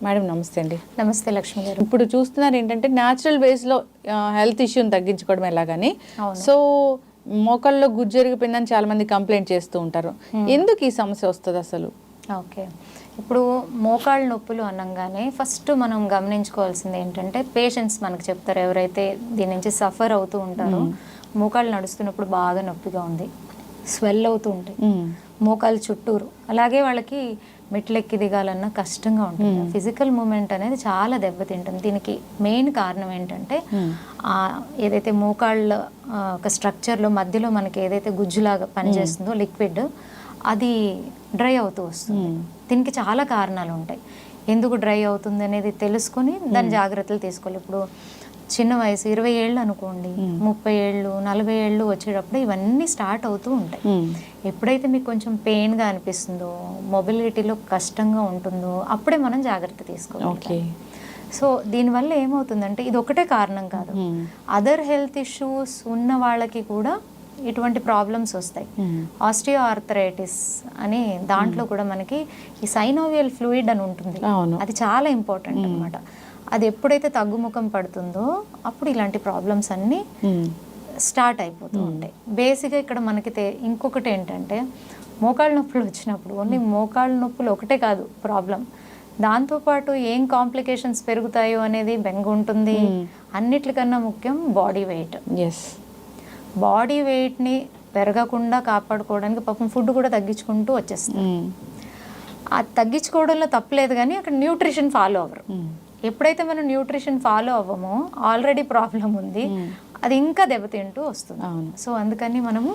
Madam నమస్తే అండి. నమస్తే లక్ష్మి గారు. ఇప్పుడు చూస్తున్నారు ఏంటంటే న్యాచురల్ వేస్లో హెల్త్ ఇష్యూని తగ్గించుకోవడం ఎలాగని. సో మోకాళ్ళలో గుజ్జు జరిగిపోయిందని చాలా మంది కంప్లైంట్ చేస్తూ ఉంటారు. ఎందుకు ఈ సమస్య వస్తుంది అసలు? ఓకే, ఇప్పుడు మోకాళ్ళ నొప్పులు అనగానే ఫస్ట్ మనం గమనించుకోవాల్సింది ఏంటంటే పేషెంట్స్ మనకు చెప్తారు, ఎవరైతే దీని నుంచి సఫర్ అవుతూ ఉంటారో మోకాళ్ళు నడుస్తున్నప్పుడు బాగా నొప్పిగా ఉంది, స్వెల్ అవుతూ ఉంటాయి మోకాళ్ళ చుట్టూరు, అలాగే వాళ్ళకి మెట్లెక్కి దిగాలన్నా కష్టంగా ఉంటుంది. ఫిజికల్ మూమెంట్ అనేది చాలా దెబ్బతింటుంది. దీనికి మెయిన్ కారణం ఏంటంటే ఏదైతే మోకాళ్ళ ఒక స్ట్రక్చర్లో మధ్యలో మనకి ఏదైతే గుజ్జులాగా పనిచేస్తుందో లిక్విడ్, అది డ్రై అవుతూ వస్తుంది. దీనికి చాలా కారణాలు ఉంటాయి. ఎందుకు డ్రై అవుతుంది అనేది తెలుసుకొని దాని జాగ్రత్తలు తీసుకోవాలి. ఇప్పుడు చిన్న వయసు 20 ఏళ్ళు అనుకోండి, 30 ఏళ్ళు 40 ఏళ్ళు వచ్చేటప్పుడు ఇవన్నీ స్టార్ట్ అవుతూ ఉంటాయి. ఎప్పుడైతే మీకు కొంచెం పెయిన్గా అనిపిస్తుందో, మొబిలిటీలో కష్టంగా ఉంటుందో అప్పుడే మనం జాగ్రత్త తీసుకోవాలి. సో దీనివల్ల ఏమవుతుందంటే ఇది ఒకటే కారణం కాదు, అదర్ హెల్త్ ఇష్యూస్ ఉన్న వాళ్ళకి కూడా ఇటువంటి ప్రాబ్లమ్స్ వస్తాయి. ఆస్టియో ఆర్థరైటిస్ అని దాంట్లో కూడా మనకి ఈ సైనోవియల్ ఫ్లూయిడ్ అని ఉంటుంది, అది చాలా ఇంపార్టెంట్ అన్నమాట. అది ఎప్పుడైతే తగ్గుముఖం పడుతుందో అప్పుడు ఇలాంటి ప్రాబ్లమ్స్ అన్నీ స్టార్ట్ అయిపోతూ ఉంటాయి. బేసిక్గా ఇక్కడ మనకి ఇంకొకటి ఏంటంటే మోకాళ్ళ నొప్పులు వచ్చినప్పుడు ఓన్లీ మోకాళ్ళ నొప్పులు ఒకటే కాదు ప్రాబ్లం, దాంతోపాటు ఏం కాంప్లికేషన్స్ పెరుగుతాయో అనేది బెంగ ఉంటుంది. అన్నిటికన్నా ముఖ్యం బాడీ వెయిట్. బాడీ వెయిట్ని పెరగకుండా కాపాడుకోవడానికి పాపం ఫుడ్ కూడా తగ్గించుకుంటూ వచ్చేస్తుంది. అది తగ్గించుకోవడంలో తప్పలేదు, కానీ అక్కడ న్యూట్రిషన్ ఫాలో అవ్వరు. ఎప్పుడైతే మనం న్యూట్రిషన్ ఫాలో అవ్వమో ఆల్రెడీ ప్రాబ్లం ఉంది, అది ఇంకా దెబ్బతింటూ వస్తుంది. సో అందుకని మనము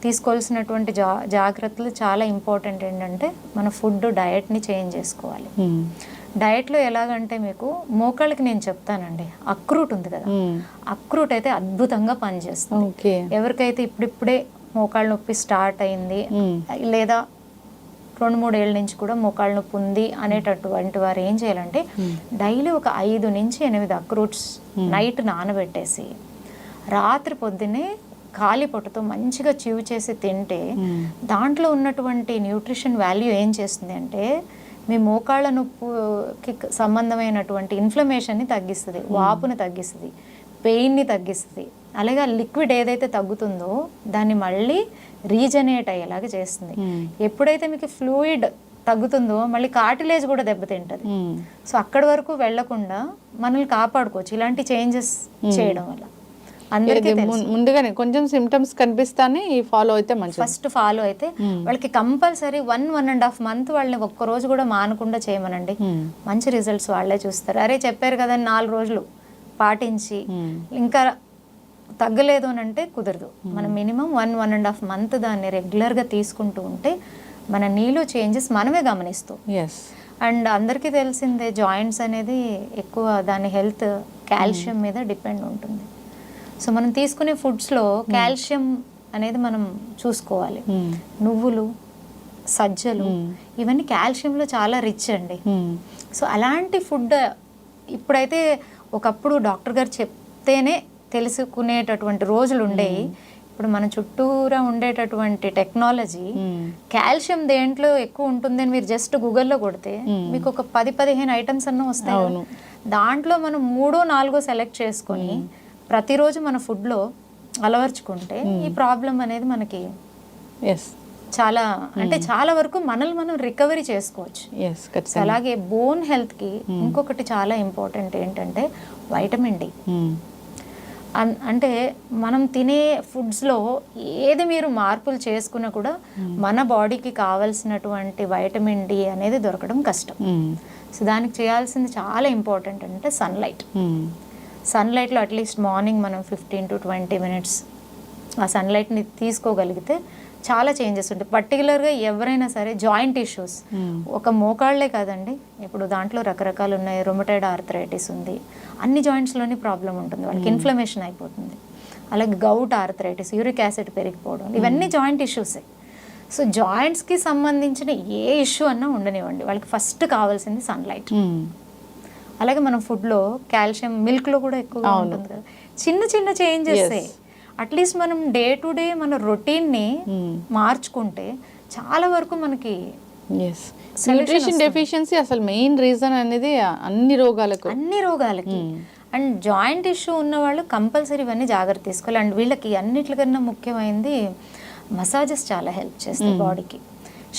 తీసుకోవాల్సినటువంటి జాగ్రత్తలు చాలా ఇంపార్టెంట్. ఏంటంటే మన ఫుడ్ డయట్ని చేంజ్ చేసుకోవాలి. డయట్లో ఎలాగంటే మీకు మోకాళ్ళకి నేను చెప్తానండి, అక్రూట్ ఉంది కదా, అక్రూట్ అయితే అద్భుతంగా పనిచేస్తుంది. ఎవరికైతే ఇప్పుడిప్పుడే మోకాళ్ళ నొప్పి స్టార్ట్ అయింది లేదా 2-3 ఏళ్ళ నుంచి కూడా మోకాళ్ళ నొప్పి ఉంది అనేటటువంటి వారు ఏం చేయాలంటే డైలీ ఒక 5 నుంచి 8 అక్రూట్స్ నైట్ నానబెట్టేసి రాత్రి పొద్దున్నే ఖాళీ పొట్టతో మంచిగా చివ్ చేసి తింటే దాంట్లో ఉన్నటువంటి న్యూట్రిషన్ వాల్యూ ఏం చేస్తుంది అంటే మీ మోకాళ్ళ నొప్పికి సంబంధమైనటువంటి ఇన్ఫ్లమేషన్ని తగ్గిస్తుంది, వాపుని తగ్గిస్తుంది, పెయిన్ని తగ్గిస్తుంది. అలాగే లిక్విడ్ ఏదైతే తగ్గుతుందో దాన్ని మళ్ళీ రీజనరేట్ అయ్యేలాగా చేస్తుంది. ఎప్పుడైతే మీకు ఫ్లూయిడ్ తగ్గుతుందో మళ్ళీ కార్టిలేజ్ కూడా దెబ్బతింటుంది. సో అక్కడి వరకు వెళ్లకుండా మనల్ని కాపాడుకోవచ్చు ఇలాంటి చేంజెస్ చేయడం వల్ల. అందరికీ ముందుగానే కొంచెం సిమ్టమ్స్ కనిపిస్తానే ఫాలో అయితే మంచిది. ఫస్ట్ ఫాలో అయితే వాళ్ళకి కంపల్సరీ 1.5 మంత్ వాళ్ళని ఒక్కరోజు కూడా మానకుండా చేయమనండి, మంచి రిజల్ట్స్ వాళ్ళే చూస్తారు. అరే చెప్పారు కదా 4 రోజులు పాటించి ఇంకా తగ్గలేదు అని అంటే కుదరదు. మనం మినిమం 1.5 మంత్ దాన్ని రెగ్యులర్గా తీసుకుంటూ ఉంటే మన నీలో చేంజెస్ మనమే గమనిస్తాం. అండ్ అందరికీ తెలిసిందే జాయింట్స్ అనేది ఎక్కువ దాని హెల్త్ కాల్షియం మీద డిపెండ్ ఉంటుంది. సో మనం తీసుకునే ఫుడ్స్లో కాల్షియం అనేది మనం చూసుకోవాలి. నువ్వులు, సజ్జలు ఇవన్నీ కాల్షియంలో చాలా రిచ్ అండి. సో అలాంటి ఫుడ్ ఇప్పుడైతే ఒకప్పుడు డాక్టర్ గారు చెప్తేనే తెలుసుకునేటటువంటి రోజులు ఉండేవి. ఇప్పుడు మన చుట్టూరా ఉండేటటువంటి టెక్నాలజీ కాల్షియం దేంట్లో ఎక్కువ ఉంటుంది అని మీరు జస్ట్ గూగుల్లో కొడితే మీకు ఒక 10-15 ఐటమ్స్ అన్న వస్తాయి. దాంట్లో మనం 3-4 సెలెక్ట్ చేసుకొని ప్రతిరోజు మన ఫుడ్లో అలవర్చుకుంటే ఈ ప్రాబ్లం అనేది మనకి చాలా అంటే చాలా వరకు మనల్ని మనం రికవరీ చేసుకోవచ్చు. అలాగే బోన్ హెల్త్కి ఇంకొకటి చాలా ఇంపార్టెంట్ ఏంటంటే వైటమిన్ డి. అంటే మనం తినే ఫుడ్స్లో ఏది మీరు మార్పులు చేసుకున్నా కూడా మన బాడీకి కావాల్సినటువంటి వైటమిన్ డి అనేది దొరకడం కష్టం. సో దానికి చేయాల్సింది చాలా ఇంపార్టెంట్ అంటే సన్లైట్. సన్లైట్లో అట్లీస్ట్ మార్నింగ్ మనం 15 to 20 minutes ఆ సన్లైట్ని తీసుకోగలిగితే చాలా చేంజెస్ ఉంటాయి. పర్టికులర్గా ఎవరైనా సరే జాయింట్ ఇష్యూస్, ఒక మోకాళ్ళే కాదండి, ఇప్పుడు దాంట్లో రకరకాలు ఉన్నాయి. రొమటైడ్ ఆర్థరైటిస్ ఉంది, అన్ని జాయింట్స్లోని ప్రాబ్లం ఉంటుంది, వాళ్ళకి ఇన్ఫ్లమేషన్ అయిపోతుంది. అలాగే గౌట్ ఆర్థరైటిస్, యూరిక్ యాసిడ్ పెరిగిపోవడం, ఇవన్నీ జాయింట్ ఇష్యూసే. సో జాయింట్స్కి సంబంధించిన ఏ ఇష్యూ అన్నా ఉండనివ్వండి, వాళ్ళకి ఫస్ట్ కావాల్సింది సన్లైట్. అలాగే మనం ఫుడ్లో కాల్షియం మిల్క్లో కూడా ఎక్కువగా ఉంటుంది కదా. చిన్న చిన్న చేంజెస్ అట్లీస్ట్ మనం డే టు డే మన రొటీన్ని మార్చుకుంటే చాలా వరకు మనకి ఎస్, న్యూట్రిషన్ డెఫిషియన్సీ అసలు మెయిన్ రీజన్ అనేది అన్ని రోగాలకి. అండ్ జాయింట్ ఇష్యూ ఉన్న వాళ్ళు కంపల్సరీ ఇవన్నీ జాగ్రత్త తీసుకోవాలి. అండ్ వీళ్ళకి అన్నిటికన్నా ముఖ్యమైనది మసాజెస్ చాలా హెల్ప్ చేస్తాయి బాడీకి.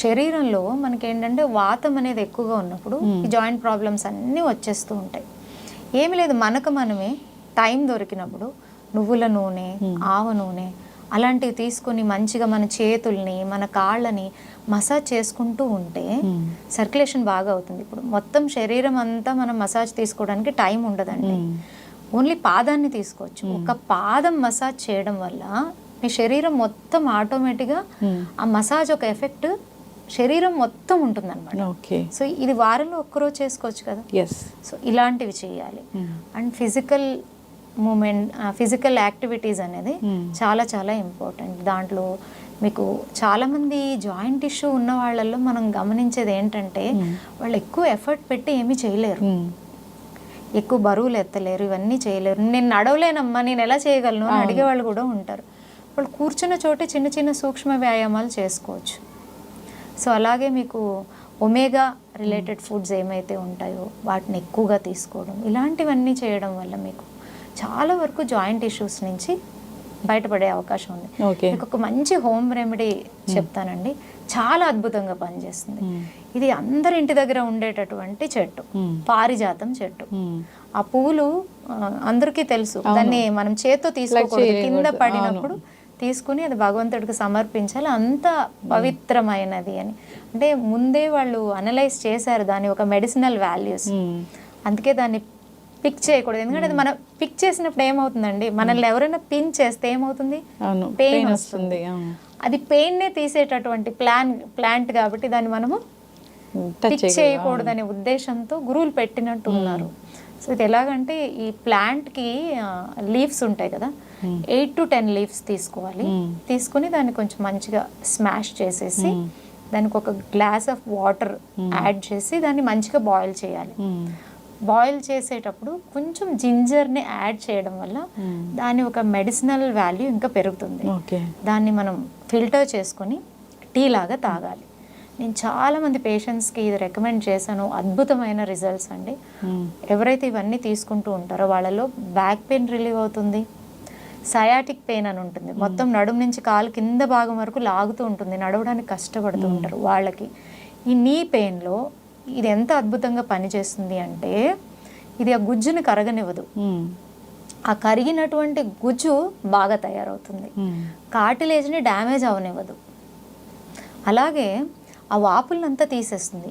శరీరంలో మనకి ఏంటంటే వాతం అనేది ఎక్కువగా ఉన్నప్పుడు ఈ జాయింట్ ప్రాబ్లమ్స్ అన్నీ వచ్చేస్తూ ఉంటాయి. ఏమి లేదు, మనమే టైం దొరికినప్పుడు నువ్వుల నూనె, ఆవ నూనె అలాంటివి తీసుకొని మంచిగా మన చేతుల్ని, మన కాళ్ళని మసాజ్ చేసుకుంటూ ఉంటే సర్క్యులేషన్ బాగా అవుతుంది. ఇప్పుడు మొత్తం శరీరం అంతా మనం మసాజ్ తీసుకోవడానికి టైం ఉండదండి. ఓన్లీ పాదాన్ని తీసుకోవచ్చు. ఒక పాదం మసాజ్ చేయడం వల్ల మీ శరీరం మొత్తం ఆటోమేటిక్గా ఆ మసాజ్ ఒక ఎఫెక్ట్ శరీరం మొత్తం ఉంటుందన్నమాట. సో ఇది వారంలో ఒక్కరోజు చేసుకోవచ్చు కదా. సో ఇలాంటివి చేయాలి. And physical movement, physical activities అనేది చాలా చాలా ఇంపార్టెంట్. దాంట్లో మీకు చాలామంది జాయింట్ ఇష్యూ ఉన్న వాళ్ళల్లో మనం గమనించేది ఏంటంటే వాళ్ళు ఎక్కువ ఎఫర్ట్ పెట్టి ఏమీ చేయలేరు, ఎక్కువ బరువులు ఎత్తలేరు, ఇవన్నీ చేయలేరు. నేను నడవలేనమ్మా, నేను ఎలా చేయగలను అని అడిగే వాళ్ళు కూడా ఉంటారు. వాళ్ళు కూర్చున్న చోటే చిన్న చిన్న సూక్ష్మ వ్యాయామాలు చేసుకోవచ్చు. సో అలాగే మీకు ఒమేగా రిలేటెడ్ ఫుడ్స్ ఏమైతే ఉంటాయో వాటిని ఎక్కువగా తీసుకోవడం, ఇలాంటివన్నీ చేయడం వల్ల మీకు చాలా వరకు జాయింట్ ఇష్యూస్ నుంచి బయటపడే అవకాశం ఉంది. మీకు ఒక మంచి హోమ్ రెమెడీ చెప్తానండి, చాలా అద్భుతంగా పనిచేస్తుంది. ఇది అందరి ఇంటి దగ్గర ఉండేటటువంటి చెట్టు, పారిజాతం చెట్టు. ఆ పువ్వులు అందరికీ తెలుసు, దాన్ని మనం చేత్తో తీసుకోకూడదు, కింద పడినప్పుడు తీసుకుని అది భగవంతుడికి సమర్పించాలి, అంత పవిత్రమైనది అని. అంటే ముందే వాళ్ళు అనలైజ్ చేశారు దాని ఒక మెడిసినల్ వాల్యూస్. అందుకే దాన్ని పిక్ చేయకూడదు. ఎందుకంటే అది మనం పిక్ చేసినప్పుడు ఏమవుతుందండి, మనల్ని ఎవరైనా పిన్ చేస్తే ఏమవుతుంది, పెయిన్ వస్తుంది. అది పెయిన్నే తీసేటటువంటి ప్లాంట్ కాబట్టి దాన్ని మనము పిక్ చేయకూడదనే ఉద్దేశంతో గురువులు పెట్టినట్టు ఉన్నారు. సో ఇది ఎలాగంటే ఈ ప్లాంట్కి లీవ్స్ ఉంటాయి కదా, 8 to 10 లీవ్స్ తీసుకోవాలి. తీసుకుని దాన్ని కొంచెం మంచిగా స్మాష్ చేసేసి దానికి ఒక గ్లాస్ ఆఫ్ వాటర్ యాడ్ చేసి దాన్ని మంచిగా బాయిల్ చేయాలి. బాయిల్ చేసేటప్పుడు కొంచెం జింజర్ని యాడ్ చేయడం వల్ల దాని ఒక మెడిసినల్ వాల్యూ ఇంకా పెరుగుతుంది. దాన్ని మనం ఫిల్టర్ చేసుకొని టీ లాగా తాగాలి. నేను చాలామంది పేషెంట్స్కి ఇది రికమెండ్ చేశాను, అద్భుతమైన రిజల్ట్స్ అండి. ఎవరైతే ఇవన్నీ తీసుకుంటూ ఉంటారో వాళ్ళలో బ్యాక్ పెయిన్ రిలీవ్ అవుతుంది, సయాటిక్ పెయిన్ అని ఉంటుంది, మొత్తం నడుము నుంచి కాలు కింద భాగం వరకు లాగుతూ ఉంటుంది, నడవడానికి కష్టపడుతూ ఉంటారు వాళ్ళకి. ఈ నీ పెయిన్లో ఇది ఎంత అద్భుతంగా పనిచేస్తుంది అంటే ఇది ఆ గుజ్జుని కరగనివ్వదు, ఆ కరిగినటువంటి గుజ్జు బాగా తయారవుతుంది, కార్టిలేజ్ని డ్యామేజ్ అవనివ్వదు, అలాగే ఆ వాపులంతా తీసేస్తుంది,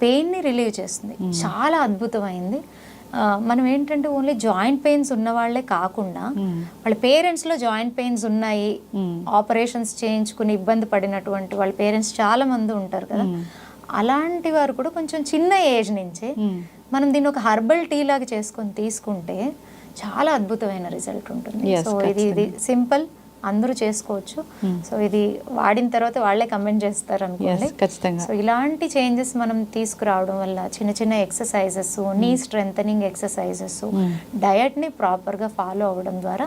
పెయిన్ని రిలీవ్ చేస్తుంది. చాలా అద్భుతమైంది. మనం ఏంటంటే ఓన్లీ జాయింట్ పెయిన్స్ ఉన్న వాళ్ళే కాకుండా వాళ్ళ పేరెంట్స్లో జాయింట్ పెయిన్స్ ఉన్నాయి, ఆపరేషన్స్ చేయించుకుని ఇబ్బంది పడినటువంటి వాళ్ళ పేరెంట్స్ చాలా మంది ఉంటారు కదా, అలాంటి వారు కూడా కొంచెం చిన్న ఏజ్ నుంచే మనం దీన్ని ఒక హర్బల్ టీ లాగా చేసుకొని తీసుకుంటే చాలా అద్భుతమైన రిజల్ట్ ఉంటుంది. సో ఇది సింపుల్, అందరూ చేసుకోవచ్చు. సో ఇది వాడిన తర్వాత వాళ్ళే కమెంట్ చేస్తారు అనుకోండి. సో ఇలాంటి చేంజెస్ మనం తీసుకురావడం వల్ల చిన్న చిన్న ఎక్సర్సైజెస్, నీ స్ట్రెంథనింగ్ ఎక్సర్సైజెస్, డయట్ని ప్రాపర్గా ఫాలో అవ్వడం ద్వారా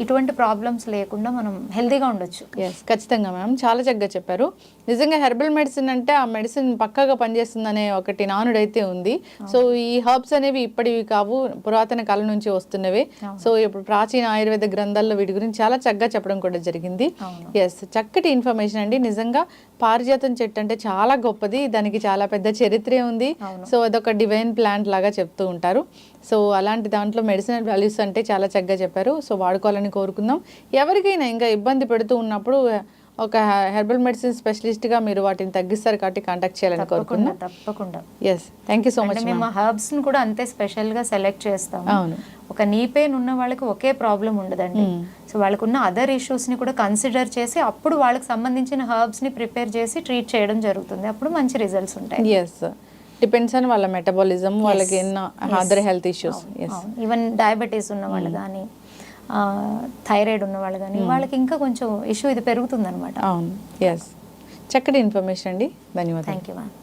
ఇటువంటి ప్రాబ్లమ్స్ లేకుండా మనం హెల్తీగా ఉండొచ్చు. ఖచ్చితంగా మ్యామ్, చాలా చక్కగా చెప్పారు. నిజంగా హెర్బల్ మెడిసిన్ అంటే ఆ మెడిసిన్ పక్కాగా పనిచేస్తుందనే ఒకటి నానుడైతే ఉంది. సో ఈ హర్బ్స్ అనేవి ఇప్పటివి కావు, పురాతన కాలం నుంచి వస్తున్నవే. సో ఇప్పుడు ప్రాచీన ఆయుర్వేద గ్రంథాల్లో వీటి గురించి చాలా చక్కగా చెప్పడం కూడా జరిగింది. ఎస్, చక్కటి ఇన్ఫర్మేషన్ అండి. నిజంగా పారిజాతం చెట్టు అంటే చాలా గొప్పది, దానికి చాలా పెద్ద చరిత్రే ఉంది. సో అదొక డివైన్ ప్లాంట్ లాగా చెప్తూ ఉంటారు. సో అలాంటి దాంట్లో మెడిసినల్ వాల్యూస్ అంటే చాలా చక్కగా చెప్పారు. సో వాడుకోవాలని కోరుకుందాం. ఎవరికైనా ఇంకా ఇబ్బంది పెడుతూ ఉన్నప్పుడు ఒక హెర్బల్ మెడిసిన్ స్పెషలిస్ట్గా మీరు వాటిని తగ్గిస్తారు కాబట్టి కాంటాక్ట్ చేయాలని కోరుకుంటున్నాం. తప్పకుండా. Yes, thank you so much. మేము హర్బ్స్ని కూడా అంతే స్పెషల్గా సెలెక్ట్ చేస్తాం. అవును, ఒక నీ పెయిన్ ఉన్న వాళ్ళకి ఒకే ప్రాబ్లం ఉండదండి. సో వాళ్ళకున్న అదర్ ఇష్యూస్ని కూడా కన్సిడర్ చేసి అప్పుడు వాళ్ళకి సంబంధించిన హర్బ్స్ని ప్రిపేర్ చేసి ట్రీట్ చేయడం జరుగుతుంది. అప్పుడు మంచి రిజల్ట్స్ ఉంటాయి. ఎస్, డిపెండ్స్ ఆన్ వాళ్ళ మెటబాలిజం, వాళ్ళకి ఎన్న other health issues. Even diabetes ఉన్న వాళ్ళు కానీ, థైరాయిడ్ ఉన్న వాళ్ళు కానీ, వాళ్ళకి ఇంకా కొంచెం ఇష్యూ ఇది పెరుగుతుంది అనమాట. అవును. ఎస్, చక్కటి ఇన్ఫర్మేషన్ అండి. ధన్యవాదాలు. Thank you ma'am.